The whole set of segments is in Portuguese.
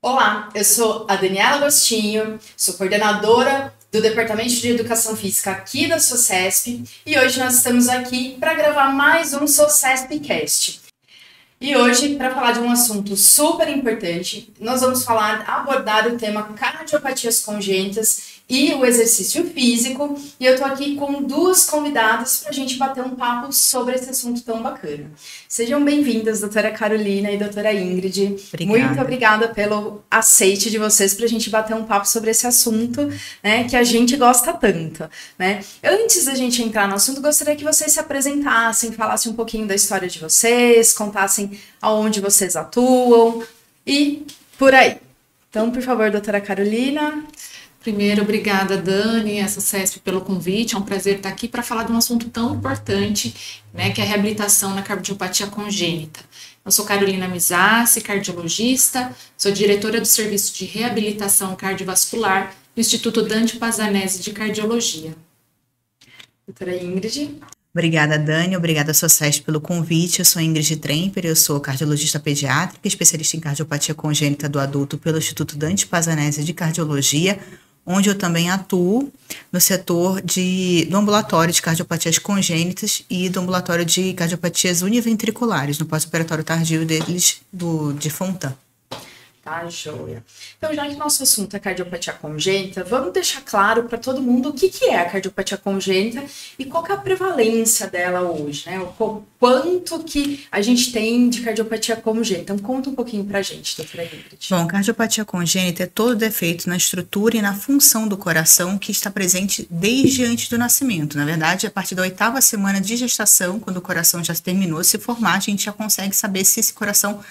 Olá, eu sou a Daniela Agostinho, sou coordenadora do Departamento de Educação Física aqui da SOCESP e hoje nós estamos aqui para gravar mais um SOCESPcast. E hoje, para falar de um assunto super importante, nós vamos abordar o tema cardiopatias congênitas e o exercício físico. E eu tô aqui com duas convidadas para a gente bater um papo sobre esse assunto tão bacana. Sejam bem-vindas, doutora Carolina e doutora Ingrid. Obrigada. Muito obrigada pelo aceite de vocês para a gente bater um papo sobre esse assunto, né, que a gente gosta tanto, né? Antes da gente entrar no assunto, gostaria que vocês se apresentassem, falassem um pouquinho da história de vocês, contassem aonde vocês atuam e por aí. Então, por favor, doutora Carolina. Primeiro, obrigada, Dani, essa SOCESP, pelo convite. É um prazer estar aqui para falar de um assunto tão importante, né, que é a reabilitação na cardiopatia congênita. Eu sou Carolina Mizassi, cardiologista, sou diretora do Serviço de Reabilitação Cardiovascular do Instituto Dante Pazanese de Cardiologia. Doutora Ingrid. Obrigada, Dani. Obrigada, SOCESP, pelo convite. Eu sou Ingrid Tremper, eu sou cardiologista pediátrica, especialista em cardiopatia congênita do adulto pelo Instituto Dante Pazanese de Cardiologia, onde eu também atuo no setor do ambulatório de cardiopatias congênitas e do ambulatório de cardiopatias univentriculares, no pós-operatório tardio de Fontan. Tá, joia. Então, já que nosso assunto é cardiopatia congênita, vamos deixar claro para todo mundo o que é a cardiopatia congênita e qual que é a prevalência dela hoje, né? O quanto que a gente tem de cardiopatia congênita. Então, conta um pouquinho pra gente, doutora Ingrid. Bom, cardiopatia congênita é todo defeito na estrutura e na função do coração que está presente desde antes do nascimento. Na verdade, a partir da 8ª semana de gestação, quando o coração já terminou de se formar, a gente já consegue saber se esse coração...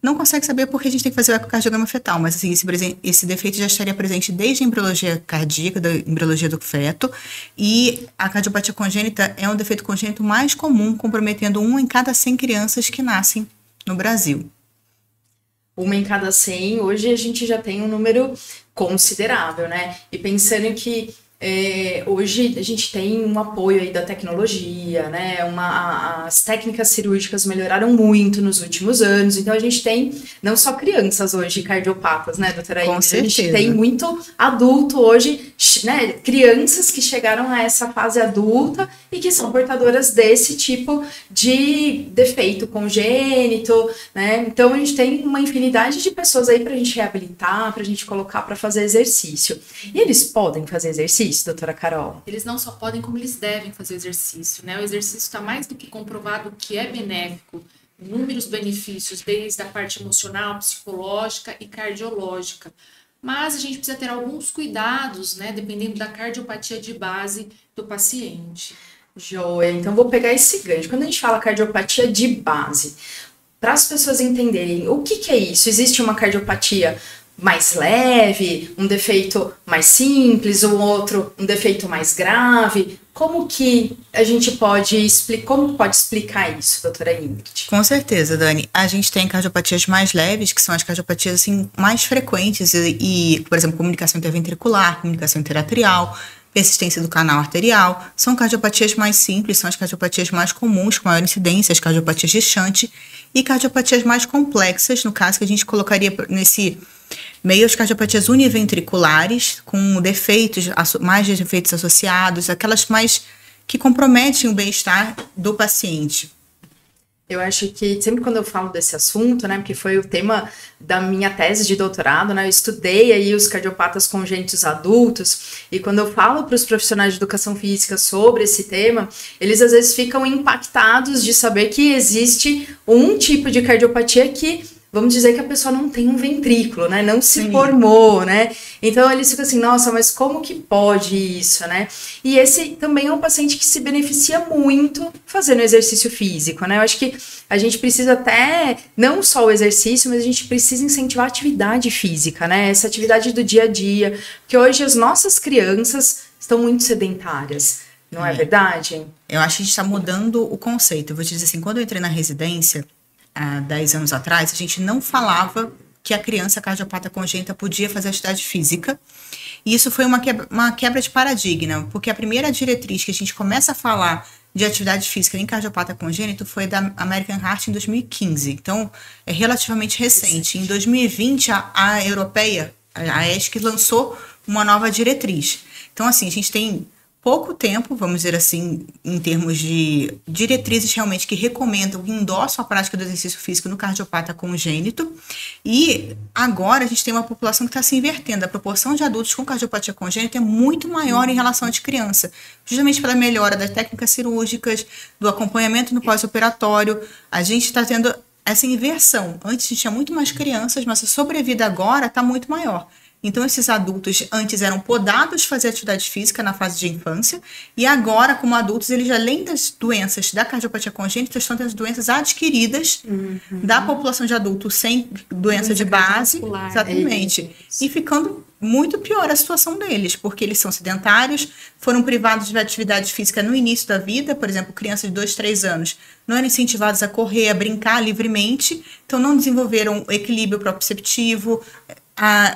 Não consegue saber porque a gente tem que fazer o ecocardiograma fetal, mas assim, esse defeito já estaria presente desde a embriologia cardíaca, da embriologia do feto, e a cardiopatia congênita é um defeito congênito mais comum, comprometendo 1 em cada 100 crianças que nascem no Brasil. 1 em cada 100, hoje a gente já tem um número considerável, né? E pensando que hoje a gente tem um apoio aí da tecnologia, né? As técnicas cirúrgicas melhoraram muito nos últimos anos, então a gente tem não só crianças hoje cardiopatas, né, doutora Ingrid? Com certeza. A gente tem muito adulto hoje, né? Crianças que chegaram a essa fase adulta e que são portadoras desse tipo de defeito congênito, né? Então a gente tem uma infinidade de pessoas aí pra gente reabilitar, pra gente colocar pra fazer exercício. E eles podem fazer exercício, doutora Carol? Eles não só podem, como eles devem fazer exercício, né? O exercício está mais do que comprovado que é benéfico, inúmeros benefícios, desde a parte emocional, psicológica e cardiológica. Mas a gente precisa ter alguns cuidados, né? Dependendo da cardiopatia de base do paciente. Joia, então vou pegar esse gancho. Quando a gente fala cardiopatia de base, para as pessoas entenderem o que é isso, existe uma cardiopatia mais leve, um defeito mais simples, um outro, um defeito mais grave? Como que a gente pode explicar isso, doutora Ingrid? Com certeza, Dani. A gente tem cardiopatias mais leves, que são as cardiopatias assim, mais frequentes e, por exemplo, comunicação interventricular, comunicação interatrial, persistência do canal arterial. São cardiopatias mais simples, são as cardiopatias mais comuns, com maior incidência, as cardiopatias de shunt, e cardiopatias mais complexas, no caso que a gente colocaria nesse meio as cardiopatias univentriculares, com mais defeitos associados, aquelas mais que comprometem o bem-estar do paciente. Eu acho que sempre quando eu falo desse assunto, né, porque foi o tema da minha tese de doutorado, né, eu estudei aí os cardiopatas congênitos adultos, e quando eu falo para os profissionais de educação física sobre esse tema, eles às vezes ficam impactados de saber que existe um tipo de cardiopatia que, vamos dizer que a pessoa não tem um ventrículo, né? Não se formou, né? Então eles ficam assim, nossa, mas como que pode isso, né? E esse também é um paciente que se beneficia muito fazendo exercício físico, né? Eu acho que a gente precisa até, não só o exercício, mas a gente precisa incentivar a atividade física, né? Essa atividade do dia a dia, porque hoje as nossas crianças estão muito sedentárias, não é verdade? Eu acho que a gente está mudando o conceito. Eu vou te dizer assim, quando eu entrei na residência, há 10 anos atrás, a gente não falava que a criança cardiopata congênita podia fazer atividade física. E isso foi uma quebra de paradigma, porque a primeira diretriz que a gente começa a falar de atividade física em cardiopata congênito foi da American Heart em 2015. Então, é relativamente recente. Em 2020, a europeia, a ESC, lançou uma nova diretriz. Então, assim, a gente tem pouco tempo, vamos dizer assim, em termos de diretrizes realmente que recomendam, que endossam a prática do exercício físico no cardiopata congênito. E agora a gente tem uma população que está se invertendo. A proporção de adultos com cardiopatia congênita é muito maior em relação à de criança, justamente pela melhora das técnicas cirúrgicas, do acompanhamento no pós-operatório. A gente está tendo essa inversão. Antes a gente tinha muito mais crianças, mas a sobrevida agora está muito maior. Então, esses adultos antes eram podados de fazer atividade física na fase de infância, e agora, como adultos, eles, além das doenças da cardiopatia congênita, estão tendo doenças adquiridas da população de adultos sem doença de base. Exatamente. E ficando muito pior a situação deles, porque eles são sedentários, foram privados de atividade física no início da vida, por exemplo, crianças de 2, 3 anos, não eram incentivados a correr, a brincar livremente, então não desenvolveram equilíbrio proprioceptivo,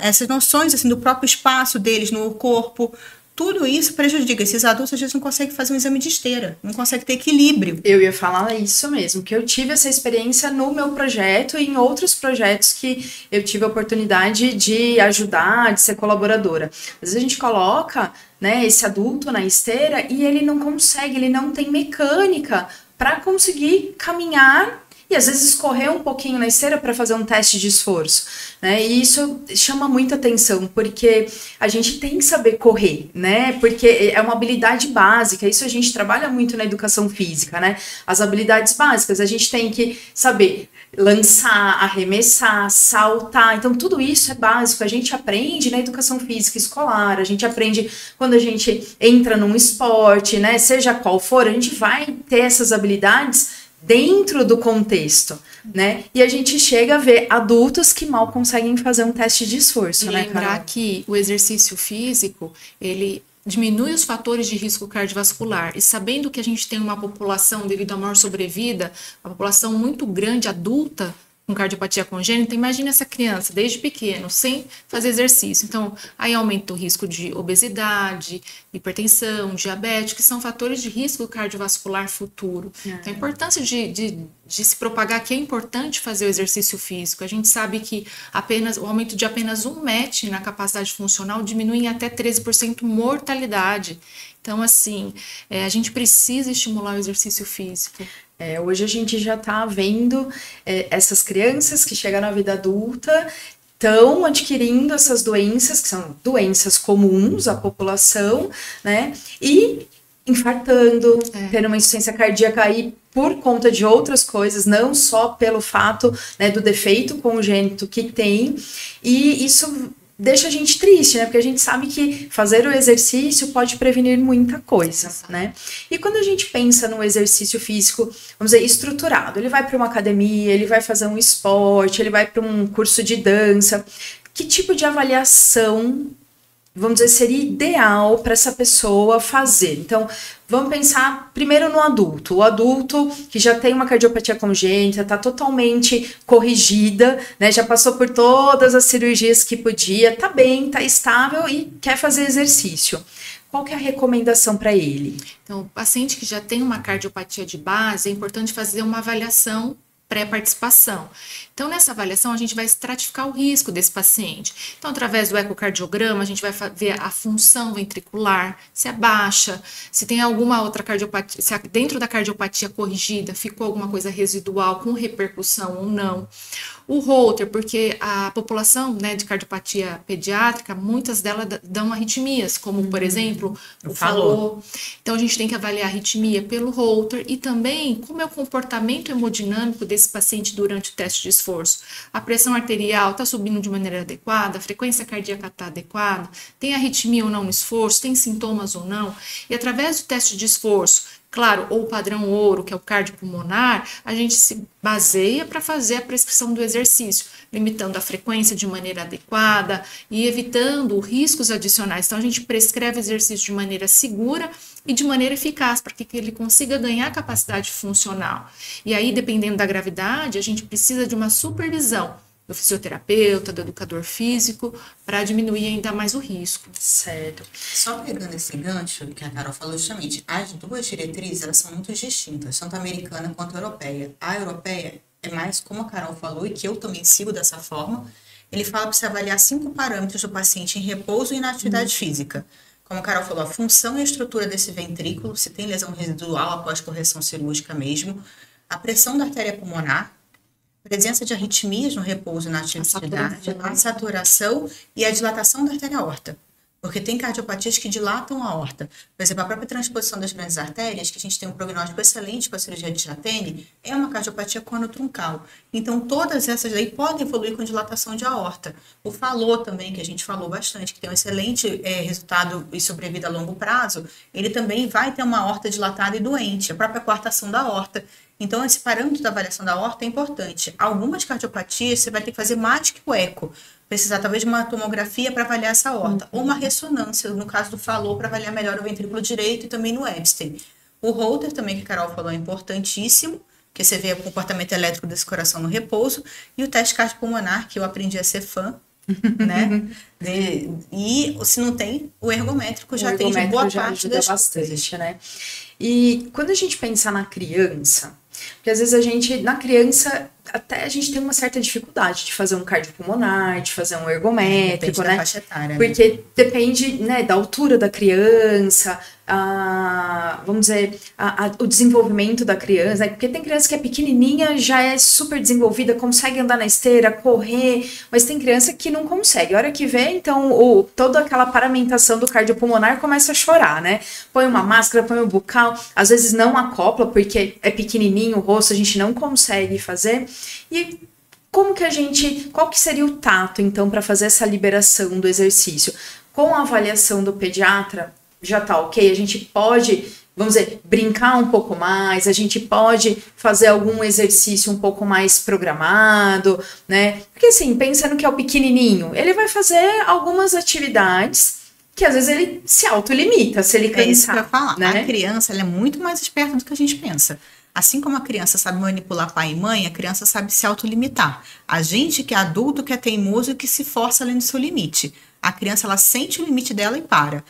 essas noções assim, do próprio espaço deles no corpo, tudo isso prejudica. Esses adultos às vezes não conseguem fazer um exame de esteira, não conseguem ter equilíbrio. Eu ia falar isso mesmo, que eu tive essa experiência no meu projeto e em outros projetos que eu tive a oportunidade de ajudar, de ser colaboradora. Às vezes a gente coloca, né, esse adulto na esteira e ele não consegue, ele não tem mecânica para conseguir caminhar e às vezes correr um pouquinho na esteira para fazer um teste de esforço, né? E isso chama muita atenção, porque a gente tem que saber correr, né? Porque é uma habilidade básica, isso a gente trabalha muito na educação física, né? As habilidades básicas, a gente tem que saber lançar, arremessar, saltar, então tudo isso é básico, a gente aprende na educação física escolar, a gente aprende quando a gente entra num esporte, né? Seja qual for, a gente vai ter essas habilidades dentro do contexto, né? E a gente chega a ver adultos que mal conseguem fazer um teste de esforço, e né, lembrar Carol? que o exercício físico, ele diminui os fatores de risco cardiovascular. E sabendo que a gente tem uma população, devido à maior sobrevida, uma população muito grande, adulta, com cardiopatia congênita, imagina essa criança desde pequeno, sem fazer exercício. Então, aí aumenta o risco de obesidade, hipertensão, diabetes, que são fatores de risco cardiovascular futuro. Então, a importância de se propagar que é importante fazer o exercício físico. A gente sabe que o aumento de apenas 1 MET na capacidade funcional diminui em até 13% mortalidade. Então, assim, a gente precisa estimular o exercício físico. Hoje a gente já está vendo essas crianças que chegam na vida adulta estão adquirindo essas doenças, que são doenças comuns à população, né? E infartando, tendo uma insuficiência cardíaca aí por conta de outras coisas, não só pelo fato, né, do defeito congênito que tem, e isso deixa a gente triste, né? Porque a gente sabe que fazer o exercício pode prevenir muita coisa, né? E quando a gente pensa no exercício físico, vamos dizer, estruturado, ele vai para uma academia, ele vai fazer um esporte, ele vai para um curso de dança, que tipo de avaliação, vamos dizer, seria ideal para essa pessoa fazer? Então, vamos pensar primeiro no adulto. O adulto que já tem uma cardiopatia congênita, está totalmente corrigida, né? Já passou por todas as cirurgias que podia, está bem, está estável e quer fazer exercício. Qual que é a recomendação para ele? Então, o paciente que já tem uma cardiopatia de base, é importante fazer uma avaliação pré-participação. Então, nessa avaliação, a gente vai estratificar o risco desse paciente. Então, através do ecocardiograma, a gente vai ver a função ventricular, se é baixa, se tem alguma outra cardiopatia, se dentro da cardiopatia corrigida ficou alguma coisa residual com repercussão ou não. O Holter, porque a população, né, de cardiopatia pediátrica, muitas delas dão arritmias, como, por exemplo, o falô. Então, a gente tem que avaliar a arritmia pelo Holter e também como é o comportamento hemodinâmico desse paciente durante o teste de esforço. A pressão arterial está subindo de maneira adequada, a frequência cardíaca está adequada, tem arritmia ou não no esforço, tem sintomas ou não. E através do teste de esforço, claro, ou o padrão ouro, que é o cardiopulmonar, a gente se baseia para fazer a prescrição do exercício, limitando a frequência de maneira adequada e evitando riscos adicionais. Então, a gente prescreve exercício de maneira segura e de maneira eficaz, para que ele consiga ganhar capacidade funcional. E aí, dependendo da gravidade, a gente precisa de uma supervisão do fisioterapeuta, do educador físico, para diminuir ainda mais o risco. Certo. Só pegando esse gancho que a Carol falou justamente, as duas diretrizes, elas são muito distintas, tanto a americana quanto a europeia. A europeia é mais, como a Carol falou, e que eu também sigo dessa forma, ele fala para você avaliar 5 parâmetros do paciente em repouso e na atividade física. Como a Carol falou, a função e a estrutura desse ventrículo, se tem lesão residual após correção cirúrgica mesmo, a pressão da artéria pulmonar, presença de arritmias no repouso e na atividade, a saturação e a dilatação da artéria aorta. Porque tem cardiopatias que dilatam a aorta. Por exemplo, a própria transposição das grandes artérias, que a gente tem um prognóstico excelente com a cirurgia de Jatene, é uma cardiopatia conotruncal. Então, todas essas aí podem evoluir com dilatação de aorta. O falô também, que a gente falou bastante, que tem um excelente resultado e sobrevida a longo prazo, ele também vai ter uma aorta dilatada e doente, a própria coartação da aorta. Então, esse parâmetro da avaliação da aorta é importante. Algumas cardiopatias, você vai ter que fazer mais que o eco. Precisar, talvez, de uma tomografia para avaliar essa aorta. Ou uma ressonância, no caso do falô, para avaliar melhor o ventrículo direito e também no Epstein. O Holter, também, que a Carol falou, é importantíssimo, que você vê o comportamento elétrico desse coração no repouso. E o teste cardiopulmonar, que eu aprendi a ser fã, né? E se não tem, o ergométrico já tem de boa parte das coisas, né? E quando a gente pensa na criança, porque às vezes a gente, na criança, até a gente tem uma certa dificuldade de fazer um cardiopulmonar, de fazer um ergométrico, né? Da faixa etária, porque depende, né, da altura da criança, vamos dizer, o desenvolvimento da criança, né? Porque tem criança que é pequenininha, já é super desenvolvida, consegue andar na esteira, correr, mas tem criança que não consegue. A hora que vê, então, toda aquela paramentação do cardiopulmonar começa a chorar, né? Põe uma máscara, põe um bucal, às vezes não acopla, porque é pequenininho o rosto, a gente não consegue fazer. E como que qual que seria o tato, então, para fazer essa liberação do exercício? Com a avaliação do pediatra, já tá ok? A gente pode, vamos dizer, brincar um pouco mais, a gente pode fazer algum exercício um pouco mais programado, né? Porque assim, pensando que é o pequenininho, ele vai fazer algumas atividades que às vezes ele se autolimita, se ele cansar. É isso que eu ia falar. Né? A criança, ela é muito mais esperta do que a gente pensa. Assim como a criança sabe manipular pai e mãe, a criança sabe se autolimitar. A gente que é adulto, que é teimoso e que se força além do seu limite. A criança, ela sente o limite dela e para.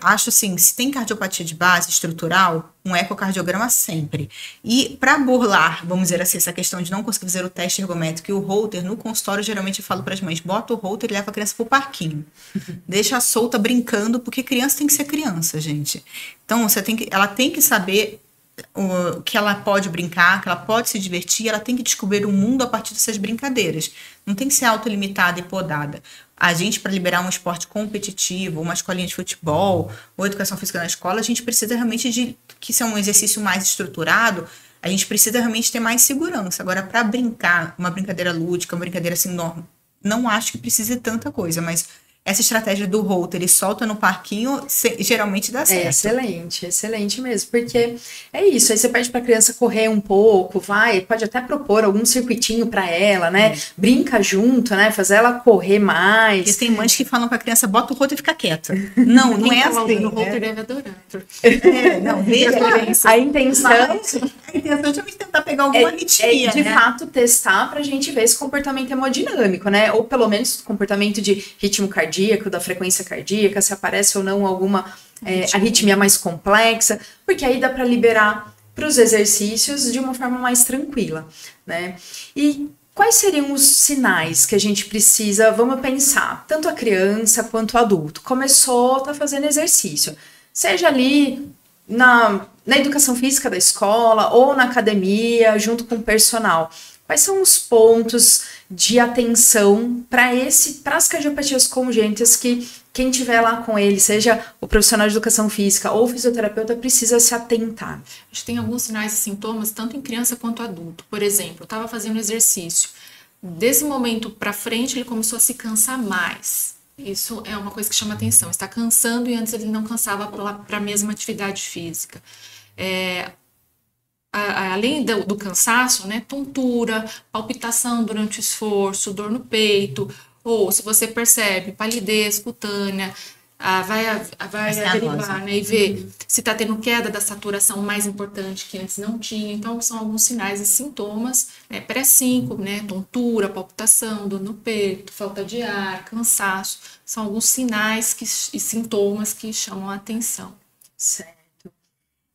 Acho assim, se tem cardiopatia de base estrutural, um ecocardiograma sempre. E para burlar, vamos dizer assim, essa questão de não conseguir fazer o teste ergométrico e o Holter, no consultório, geralmente eu falo para as mães, bota o Holter e leva a criança pro parquinho. Deixa a solta brincando, porque criança tem que ser criança, gente. Então, ela tem que saber que ela pode brincar, que ela pode se divertir, ela tem que descobrir o mundo a partir dessas brincadeiras. Não tem que ser autolimitada e podada. A gente, para liberar um esporte competitivo, uma escolinha de futebol, ou educação física na escola, a gente precisa realmente que isso é um exercício mais estruturado, a gente precisa realmente ter mais segurança. Agora, para brincar, uma brincadeira lúdica, uma brincadeira assim, não acho que precise tanta coisa, mas essa estratégia do Holter, ele solta no parquinho, geralmente dá certo. Excelente, excelente mesmo, porque é isso, aí você pede pra criança correr um pouco, pode até propor algum circuitinho pra ela, né, brinca junto, né, fazer ela correr mais. Porque tem mães que falam pra criança, bota o Holter e fica quieta. Não, não é assim. O Holter deve adorar. A intenção é tentar pegar alguma arritmia, de fato testar pra gente ver esse comportamento hemodinâmico, né, ou pelo menos comportamento de ritmo cardíaco, da frequência cardíaca, se aparece ou não alguma arritmia mais complexa, porque aí dá para liberar para os exercícios de uma forma mais tranquila, né? E quais seriam os sinais que a gente precisa, vamos pensar, tanto a criança quanto o adulto, começou, tá fazendo exercício, seja ali na educação física da escola ou na academia, junto com o personal. Quais são os pontos de atenção para as cardiopatias congênitas que quem estiver lá com ele, seja o profissional de educação física ou o fisioterapeuta, precisa se atentar? A gente tem alguns sinais e sintomas, tanto em criança quanto adulto. Por exemplo, eu estava fazendo exercício. Desse momento para frente, ele começou a se cansar mais. Isso é uma coisa que chama atenção. Está cansando e antes ele não cansava para a mesma atividade física. Além do cansaço, né, tontura, palpitação durante o esforço, dor no peito, ou se você percebe palidez cutânea, vai averiguar, né, e ver se está tendo queda da saturação mais importante que antes não tinha. Então, são alguns sinais e sintomas, né, pré-síncope, né, tontura, palpitação, dor no peito, falta de ar, cansaço. São alguns sinais e sintomas que chamam a atenção. Certo.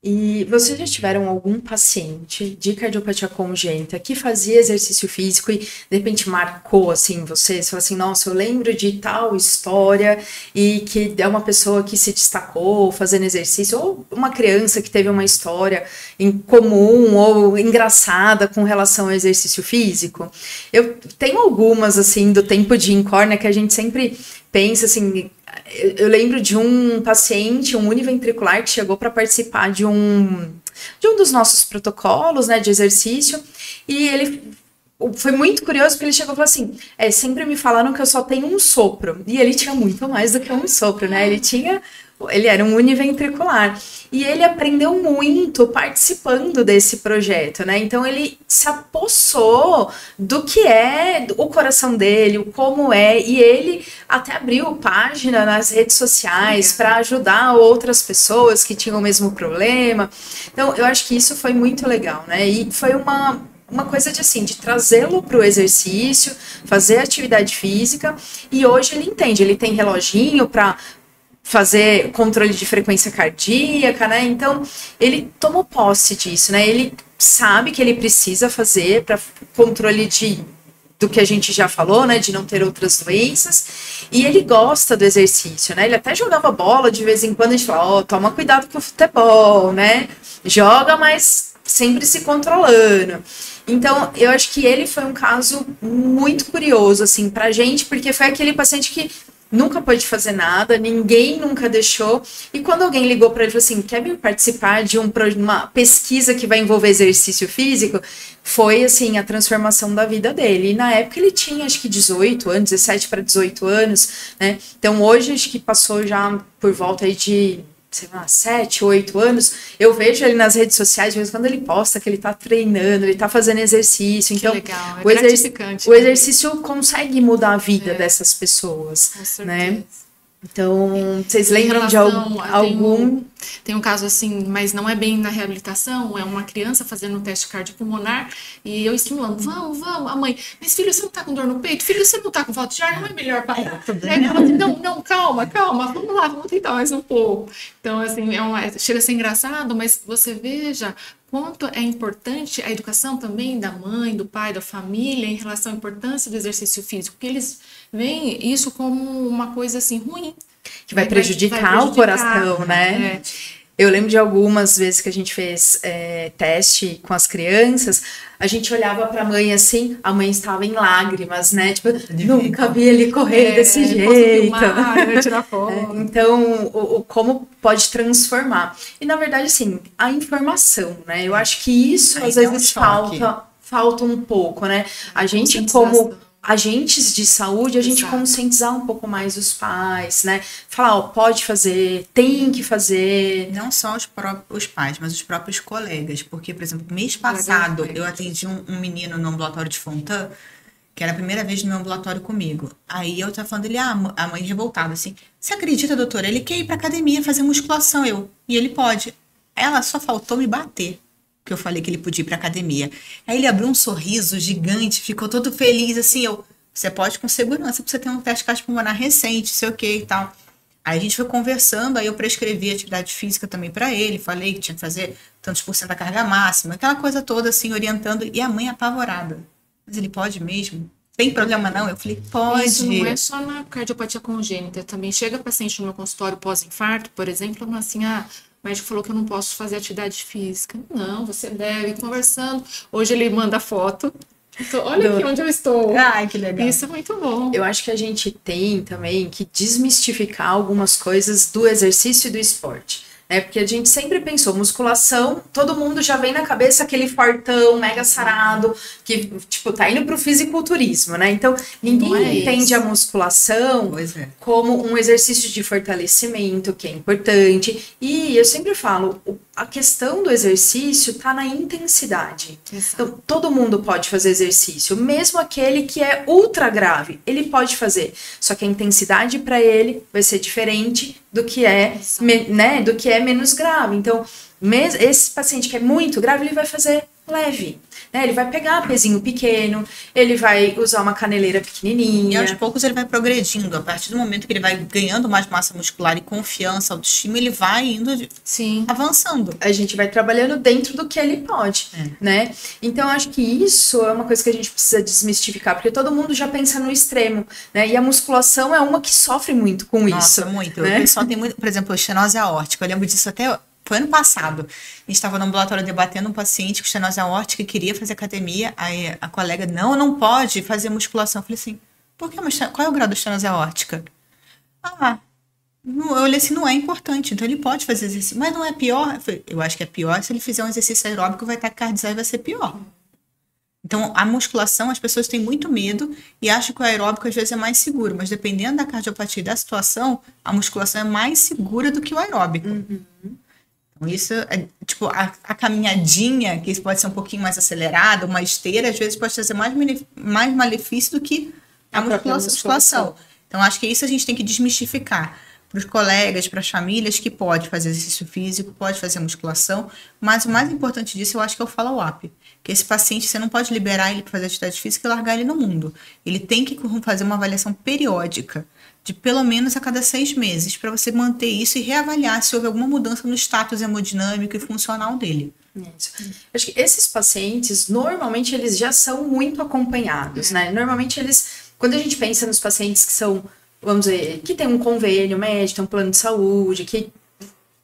E vocês já tiveram algum paciente de cardiopatia congênita que fazia exercício físico e de repente marcou assim vocês? Falou assim, nossa, eu lembro de tal história e que é uma pessoa que se destacou fazendo exercício, ou uma criança que teve uma história em comum ou engraçada com relação ao exercício físico? Eu tenho algumas assim do tempo de INCOR, né, que a gente sempre pensa assim. Eu lembro de um paciente, um univentricular, que chegou para participar de um dos nossos protocolos, né, de exercício, e ele foi muito curioso, porque ele chegou e falou assim, sempre me falaram que eu só tenho um sopro, e ele tinha muito mais do que um sopro, né, ele era um univentricular, e ele aprendeu muito participando desse projeto, né, então ele se apossou do que é o coração dele, o como é, e ele até abriu página nas redes sociais para ajudar outras pessoas que tinham o mesmo problema. Então, eu acho que isso foi muito legal, né? E foi uma coisa de assim, de trazê-lo para o exercício, fazer atividade física, e hoje ele entende, ele tem reloginho para fazer controle de frequência cardíaca, né? Então, ele tomou posse disso, né? Ele sabe que ele precisa fazer para controle do que a gente já falou, né, de não ter outras doenças, e ele gosta do exercício, né, ele até jogava bola de vez em quando, a gente fala, toma cuidado com o futebol, né, joga, mas sempre se controlando. Então, eu acho que ele foi um caso muito curioso, assim, pra gente, porque foi aquele paciente que nunca pôde fazer nada, ninguém nunca deixou, e quando alguém ligou para ele e falou assim, quer vir participar de uma pesquisa que vai envolver exercício físico, foi assim, a transformação da vida dele, e na época ele tinha acho que 18 anos, 17 para 18 anos, né, então hoje acho que passou já por volta aí de, sei lá, 7, 8 anos, eu vejo ele nas redes sociais, de vez em quando ele posta que ele tá treinando, ele tá fazendo exercício, então que legal, o exercício consegue mudar a vida dessas pessoas, né? Então, vocês lembram de algum? Tem um caso assim, mas não é bem na reabilitação, é uma criança fazendo um teste cardiopulmonar e eu estimulando, vamos, a mãe, mas filho, você não tá com dor no peito? Filho, você não tá com falta de ar? Não é melhor parar? Não, calma, vamos lá, vamos tentar mais um pouco. Então, assim, chega a ser engraçado, mas você veja quanto é importante a educação também da mãe, do pai, da família em relação à importância do exercício físico, porque eles veem isso como uma coisa assim ruim. Que vai prejudicar o coração, né? Eu lembro de algumas vezes que a gente fez teste com as crianças, a gente olhava para a mãe assim, a mãe estava em lágrimas, né? Tipo, nunca vi ele correr desse jeito. Filmar, tirar foto. Então, como pode transformar. E, na verdade, assim, a informação, né? Eu acho que isso, às vezes, falta um pouco, né? A gente, como agentes de saúde, a gente conscientizar um pouco mais os pais, né? Falar, ó, pode fazer, tem que fazer. Não só os pais, mas os próprios colegas. Porque, por exemplo, mês passado, eu atendi um menino no ambulatório de Fontã, que era a primeira vez no meu ambulatório comigo. Aí eu tava falando dele, a mãe revoltada, assim, você acredita, doutora? Ele quer ir pra academia fazer musculação, e ele pode. Ela só faltou me bater, que eu falei que ele podia ir pra academia. Aí ele abriu um sorriso gigante, ficou todo feliz, assim, você pode com segurança, porque você tem um teste cardiopulmonar recente, sei o que e tal. Aí a gente foi conversando, aí eu prescrevi atividade física também para ele, falei que tinha que fazer tantos por cento da carga máxima, aquela coisa toda assim, orientando, e a mãe apavorada. Mas ele pode mesmo? Tem problema não? Eu falei, pode. Isso não é só na cardiopatia congênita, também chega paciente no meu consultório pós-infarto, por exemplo, assim, o médico falou que eu não posso fazer atividade física. Não, você deve, conversando. Hoje ele manda foto. Então, olha aqui onde eu estou. Ai, que legal. Isso é muito bom. Eu acho que a gente tem também que desmistificar algumas coisas do exercício e do esporte. Porque a gente sempre pensou, musculação, todo mundo já vem na cabeça aquele fortão, mega sarado, que, tipo, tá indo pro fisiculturismo, né? Então, ninguém entende a musculação como um exercício de fortalecimento, que é importante. E eu sempre falo, a questão do exercício está na intensidade. Exato. Então, todo mundo pode fazer exercício, mesmo aquele que é ultra grave, ele pode fazer. Só que a intensidade para ele vai ser diferente do que é, né, do que é menos grave. Então, esse paciente que é muito grave, ele vai fazer leve. Né? Ele vai pegar pezinho pequeno, ele vai usar uma caneleira pequenininha. E aos poucos ele vai progredindo. A partir do momento que ele vai ganhando mais massa muscular e confiança, autoestima, ele vai indo avançando. A gente vai trabalhando dentro do que ele pode, né? Então, acho que isso é uma coisa que a gente precisa desmistificar, porque todo mundo já pensa no extremo, né? E a musculação é uma que sofre muito com isso. Nossa, muito. Né? O pessoal tem muito, por exemplo, estenose aórtica. Eu lembro disso até... Foi ano passado. A gente estava no ambulatório debatendo um paciente com estenose aórtica que queria fazer academia. Aí a colega, não pode fazer musculação. Eu falei assim, por que? Qual é o grau da estenose aórtica? Eu olhei assim, não é importante. Então ele pode fazer exercício. Mas não é pior? Eu falei, eu acho que é pior se ele fizer um exercício aeróbico, vai taquicardizar e vai ser pior. Então, a musculação, as pessoas têm muito medo e acham que o aeróbico às vezes é mais seguro. Mas dependendo da cardiopatia e da situação, a musculação é mais segura do que o aeróbico. Isso, tipo, a caminhadinha, que pode ser um pouquinho mais acelerada, uma esteira, às vezes pode trazer mais malefício do que a musculação. Então, acho que isso a gente tem que desmistificar para os colegas, para as famílias, que pode fazer exercício físico, pode fazer musculação, mas o mais importante disso, eu acho que é o follow-up. Que esse paciente, você não pode liberar ele para fazer atividade física e largar ele no mundo. Ele tem que fazer uma avaliação periódica, de pelo menos a cada 6 meses, para você manter isso e reavaliar se houve alguma mudança no status hemodinâmico e funcional dele. Isso. Acho que esses pacientes, normalmente, eles já são muito acompanhados, né? Normalmente, quando a gente pensa nos pacientes que são, vamos dizer, que tem um convênio médico, tem um plano de saúde, que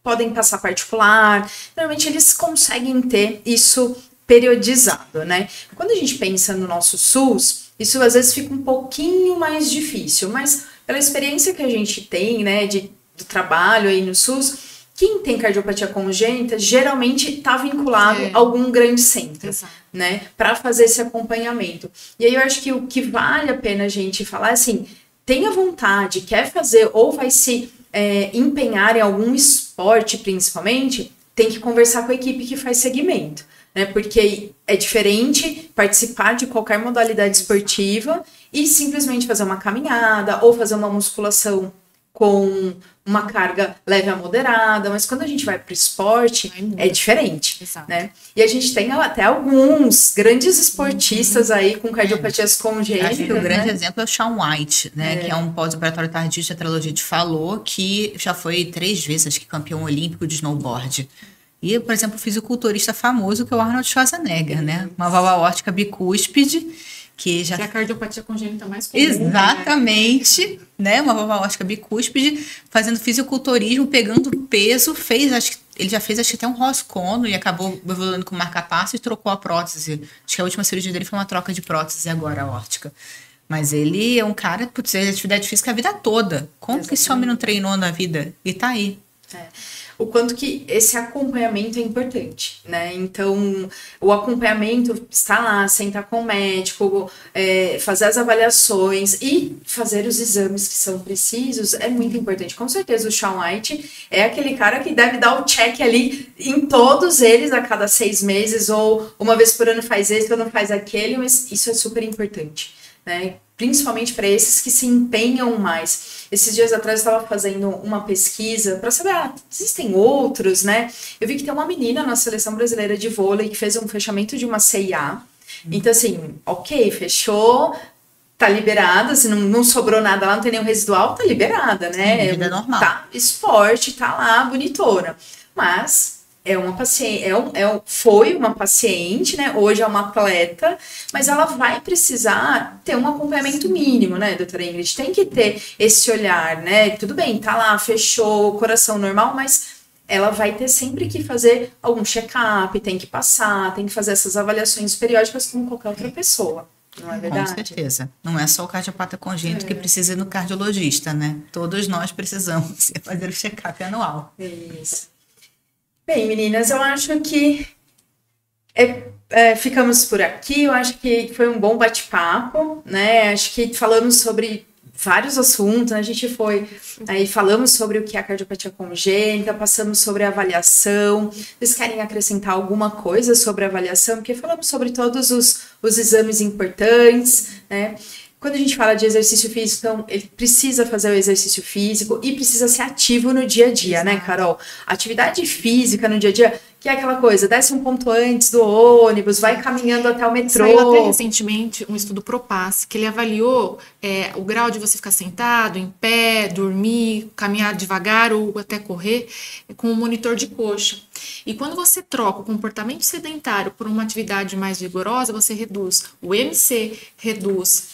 podem passar particular, normalmente eles conseguem ter isso periodizado, né? Quando a gente pensa no nosso SUS, isso às vezes fica um pouquinho mais difícil, mas pela experiência que a gente tem, né, do trabalho aí no SUS, quem tem cardiopatia congênita geralmente está vinculado a algum grande centro, né, para fazer esse acompanhamento. E aí eu acho que o que vale a pena a gente falar assim, tenha vontade, quer fazer ou vai se empenhar em algum esporte principalmente, tem que conversar com a equipe que faz segmento. Né, porque é diferente participar de qualquer modalidade esportiva e simplesmente fazer uma caminhada ou fazer uma musculação com uma carga leve a moderada, mas quando a gente vai para o esporte, é diferente. Né? E a gente tem até alguns grandes esportistas aí com cardiopatias congênitas. Acho que o grande exemplo é o Shaun White, né, que é um pós-operatório tardio de tetralogia de Fallot, que já foi 3 vezes, acho que campeão olímpico de snowboard. E, por exemplo, o fisiculturista famoso, que é o Arnold Schwarzenegger, né? Uma válvula aórtica bicúspide, que já... Que é a cardiopatia congênita mais comum. Exatamente, né? Uma válvula aórtica bicúspide, fazendo fisiculturismo, pegando peso, ele já fez, acho que até um roscono, e acabou evoluindo com marca-passo e trocou a prótese. Acho que a última cirurgia dele foi uma troca de prótese agora, aórtica. Mas ele é um cara que pode fazer atividade física a vida toda. Como que esse homem não treinou na vida? E tá aí. O quanto que esse acompanhamento é importante, né? Então, o acompanhamento está lá, sentar com o médico, fazer as avaliações e fazer os exames que são precisos é muito importante. Com certeza, o Shaun White é aquele cara que deve dar o check ali em todos eles a cada 6 meses, ou uma vez por ano faz esse, ou não faz aquele, mas isso é super importante, né? Principalmente para esses que se empenham mais. Esses dias atrás eu estava fazendo uma pesquisa para saber, existem outros, né? Eu vi que tem uma menina na seleção brasileira de vôlei que fez um fechamento de uma CIA. Então, assim, ok, fechou, tá liberada, se não sobrou nada lá, não tem nenhum residual, tá liberada, né? Vida normal. Tá, esporte, tá lá, bonitona. Mas é uma paciente, foi uma paciente, né? Hoje é uma atleta, mas ela vai precisar ter um acompanhamento mínimo, né, doutora Ingrid? Tem que ter esse olhar, né? Tudo bem, tá lá, fechou, coração normal, mas ela vai ter sempre que fazer algum check-up, tem que passar, tem que fazer essas avaliações periódicas como qualquer outra pessoa. Não é verdade? Com certeza. Não é só o cardiopata congênito que precisa ir no cardiologista, né? Todos nós precisamos fazer o check-up anual. Isso. Bem, meninas, eu acho que ficamos por aqui. Eu acho que foi um bom bate-papo, né? Acho que falamos sobre vários assuntos, né? A gente foi aí, falamos sobre o que é a cardiopatia congênita, passamos sobre a avaliação. Vocês querem acrescentar alguma coisa sobre a avaliação? Porque falamos sobre todos os exames importantes, né? Quando a gente fala de exercício físico, então, ele precisa fazer o exercício físico e precisa ser ativo no dia a dia, né, Carol? Atividade física no dia a dia, que é aquela coisa, desce um ponto antes do ônibus, vai caminhando até o metrô. Saiu até recentemente um estudo Propass, que ele avaliou o grau de você ficar sentado, em pé, dormir, caminhar devagar ou até correr, com um monitor de coxa. E quando você troca o comportamento sedentário por uma atividade mais vigorosa, você reduz o MC, reduz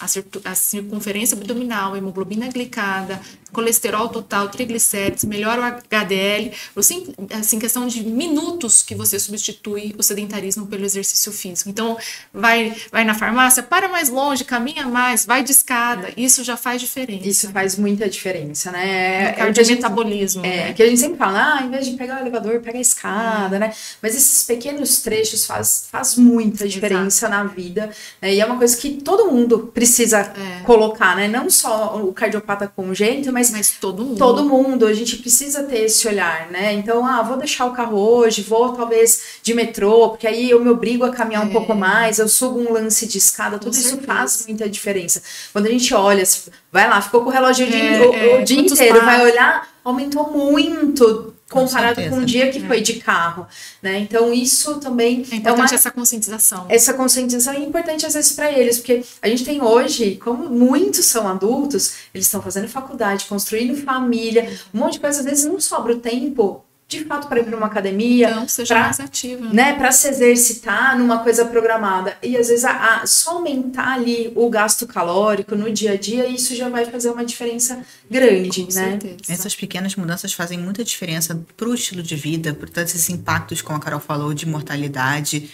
a circunferência abdominal, a hemoglobina glicada, colesterol total, triglicérides, melhora o HDL, assim, questão de minutos que você substitui o sedentarismo pelo exercício físico. Então, vai na farmácia, para mais longe, caminha mais, vai de escada, isso já faz diferença. Isso faz muita diferença, né? É o metabolismo. É, que a gente sempre fala, em vez de pegar o elevador, pega a escada, né? Mas esses pequenos trechos faz muita diferença na vida, né? E é uma coisa que todo mundo precisa colocar, né? Não só o cardiopata congênito, mas todo mundo. Todo mundo, a gente precisa ter esse olhar, né? Então, vou deixar o carro hoje, vou talvez de metrô, porque aí eu me obrigo a caminhar um pouco mais, eu subo um lance de escada, tudo isso faz muita diferença. Quando a gente olha, vai lá, ficou com o relógio o dia inteiro, vai olhar, aumentou muito comparado com um dia que foi de carro, né? Então isso também é importante, essa conscientização. Essa conscientização é importante às vezes para eles, porque a gente tem hoje, como muitos são adultos, eles estão fazendo faculdade, construindo família, um monte de coisa, às vezes não sobra o tempo de fato para ir para uma academia, então, seja mais ativa, né, para se exercitar numa coisa programada, e às vezes só aumentar ali o gasto calórico no dia a dia, isso já vai fazer uma diferença grande, com né? certeza. Essas pequenas mudanças fazem muita diferença para o estilo de vida, por todos esses impactos, como a Carol falou, de mortalidade,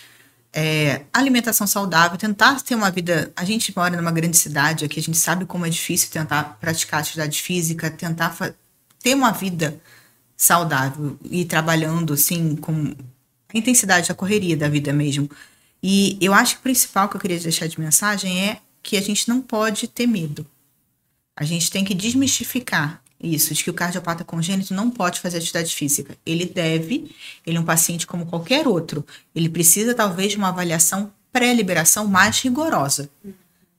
alimentação saudável, tentar ter uma vida. A gente mora numa grande cidade aqui, a gente sabe como é difícil tentar praticar atividade física, tentar ter uma vida saudável e trabalhando assim com a intensidade da correria da vida mesmo. E eu acho que o principal que eu queria deixar de mensagem é que a gente não pode ter medo. A gente tem que desmistificar isso, de que o cardiopata congênito não pode fazer atividade física. Ele é um paciente como qualquer outro. Ele precisa talvez de uma avaliação pré-liberação mais rigorosa.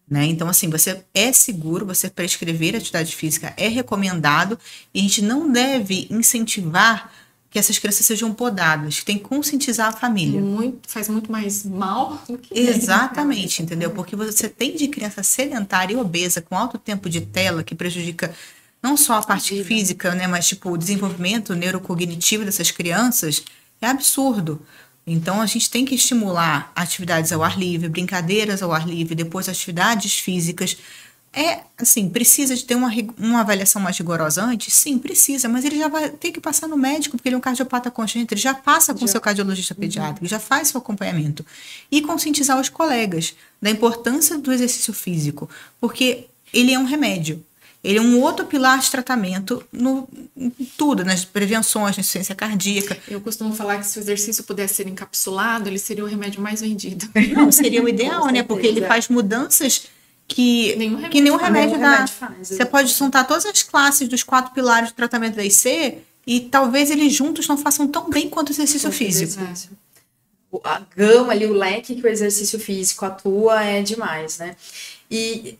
Né? Então, assim, você é seguro, você prescrever atividade física é recomendado e a gente não deve incentivar que essas crianças sejam podadas, tem que conscientizar a família. Faz muito mais mal do que exatamente, entendeu? Porque você tem de criança sedentária e obesa com alto tempo de tela que prejudica não só a parte física, né, mas tipo o desenvolvimento neurocognitivo dessas crianças é absurdo. Então, a gente tem que estimular atividades ao ar livre, brincadeiras ao ar livre, depois atividades físicas. Precisa de ter uma avaliação mais rigorosa antes? Sim, precisa, mas ele já vai ter que passar no médico, porque ele é um cardiopata congênito, ele já passa com o seu cardiologista pediátrico, já faz seu acompanhamento. E conscientizar os colegas da importância do exercício físico, porque ele é um remédio. Ele é um outro pilar de tratamento em tudo, nas prevenções, na insuficiência cardíaca. Eu costumo falar que se o exercício pudesse ser encapsulado, ele seria o remédio mais vendido. Não, seria o ideal, né? Porque ele faz mudanças que nenhum remédio dá. Você pode juntar todas as classes dos 4 pilares de tratamento da IC e talvez eles juntos não façam tão bem quanto o exercício físico. A gama ali, o leque que o exercício físico atua é demais, né? E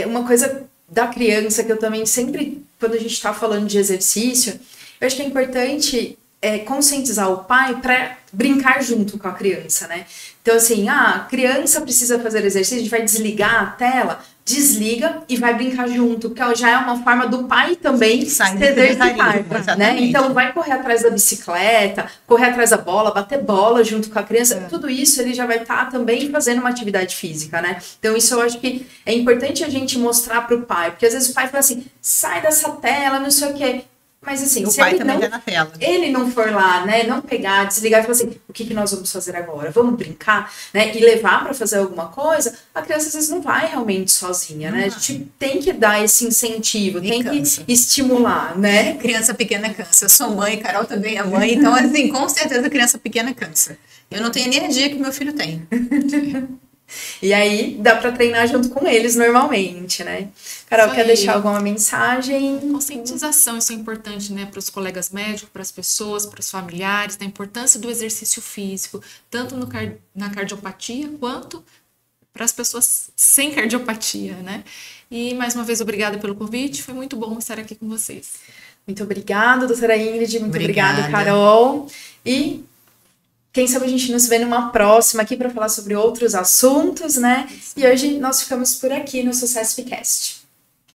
uma coisa da criança que eu também sempre, quando a gente está falando de exercício, eu acho que é importante conscientizar o pai para brincar junto com a criança, né? Então, assim, a criança precisa fazer exercício, a gente vai desligar a tela, desliga e vai brincar junto, que já é uma forma do pai também se exercitar, né? Então, vai correr atrás da bicicleta, correr atrás da bola, bater bola junto com a criança, tudo isso ele já vai estar também fazendo uma atividade física, né? Então, isso eu acho que é importante a gente mostrar para o pai, porque às vezes o pai fala assim, sai dessa tela, não sei o quê. Mas assim, se ele não for lá, né, não pegar, desligar e falar assim, o que nós vamos fazer agora? Vamos brincar, né, e levar para fazer alguma coisa, a criança às vezes não vai realmente sozinha, né? A gente tem que dar esse incentivo, tem que estimular, né? Criança pequena cansa. Eu sou mãe, Carol também é mãe, então assim, com certeza criança pequena cansa. Eu não tenho energia que meu filho tem. E aí dá para treinar junto com eles normalmente, né? Carol, Isso quer aí. deixar alguma mensagem? Conscientização, isso é importante, né, para os colegas médicos, para as pessoas, para os familiares, da importância do exercício físico, tanto na cardiopatia quanto para as pessoas sem cardiopatia, né? E mais uma vez, obrigada pelo convite, foi muito bom estar aqui com vocês. Muito obrigada, doutora Ingrid, muito obrigada, Obrigada. Carol. E quem sabe a gente nos vê numa próxima aqui para falar sobre outros assuntos, né? E hoje nós ficamos por aqui no SUCESPcast.